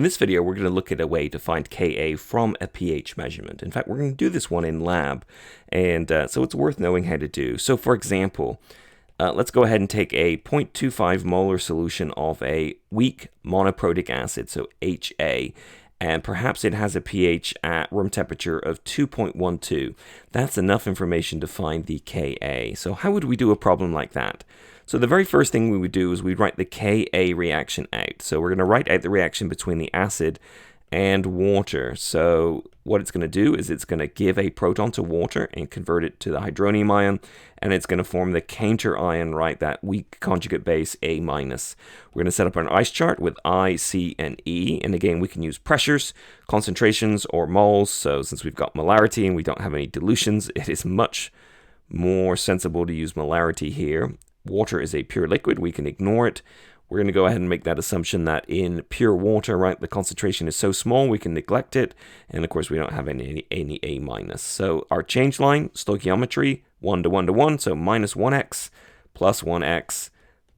In this video, we're going to look at a way to find Ka from a pH measurement. In fact, we're going to do this one in lab, and so it's worth knowing how to do. So for example, let's go ahead and take a 0.25 molar solution of a weak monoprotic acid, so HA, and perhaps it has a pH at room temperature of 2.12. That's enough information to find the Ka. So how would we do a problem like that? So the very first thing we would do is we'd write the Ka reaction out. So we're going to write out the reaction between the acid and water. So what it's going to do is it's going to give a proton to water and convert it to the hydronium ion, and it's going to form the counter ion, right, that weak conjugate base A-. We're going to set up an ice chart with I, C, and E, and again we can use pressures, concentrations, or moles. So since we've got molarity and we don't have any dilutions, it is much more sensible to use molarity here. Water is a pure liquid, we can ignore it. We're going to go ahead and make that assumption that in pure water, right, the concentration is so small we can neglect it, and of course we don't have any A-. So our change line, stoichiometry, 1 to 1 to 1, so minus 1x plus 1x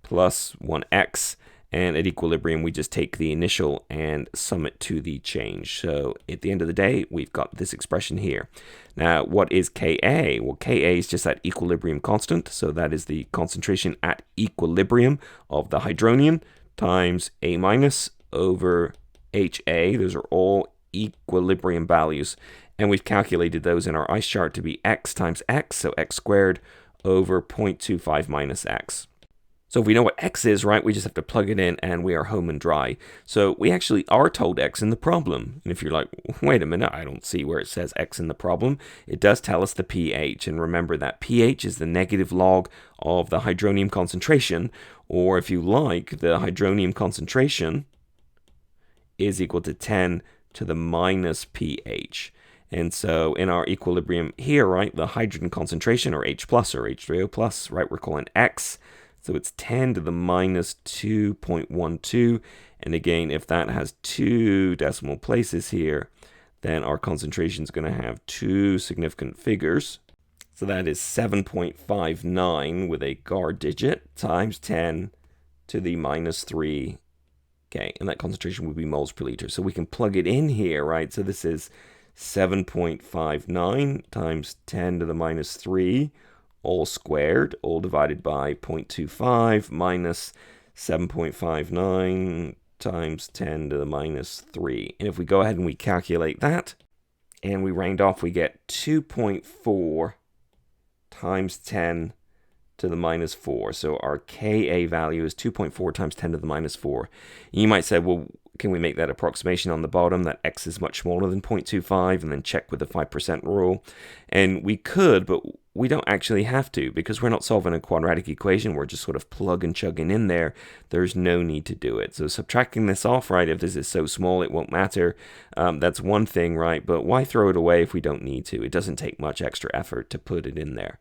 plus 1x, and at equilibrium we just take the initial and sum it to the change. So at the end of the day, we've got this expression here. Now, what is Ka? Well, Ka is just that equilibrium constant, so that is the concentration at equilibrium of the hydronium times A- over HA. Those are all equilibrium values, and we've calculated those in our ice chart to be x times x, so x squared over 0.25 minus x. So if we know what x is, right, we just have to plug it in and we are home and dry. So we actually are told x in the problem. And if you're like, wait a minute, I don't see where it says x in the problem, it does tell us the pH. And remember that pH is the negative log of the hydronium concentration, or if you like, the hydronium concentration is equal to 10 to the minus pH. And so in our equilibrium here, right, the hydrogen concentration, or H plus or H3O plus, right, we're calling x. So it's 10 to the minus 2.12. And again, if that has 2 decimal places here, then our concentration is going to have 2 significant figures. So that is 7.59 with a GAR digit times 10 to the minus 3. Okay, and that concentration would be moles per liter. So we can plug it in here, right? So this is 7.59 times 10 to the minus 3. All squared, all divided by 0.25 minus 7.59 times 10 to the minus 3. And if we go ahead and we calculate that, and we round off, we get 2.4 times 10 to the minus 4. So our Ka value is 2.4 times 10 to the minus 4. You might say, well, can we make that approximation on the bottom that x is much smaller than 0.25 and then check with the 5% rule? And we could, but we don't actually have to, because we're not solving a quadratic equation. We're just sort of plug and chugging in there. There's no need to do it. So subtracting this off, right, if this is so small, it won't matter. That's one thing, right? But why throw it away if we don't need to? It doesn't take much extra effort to put it in there.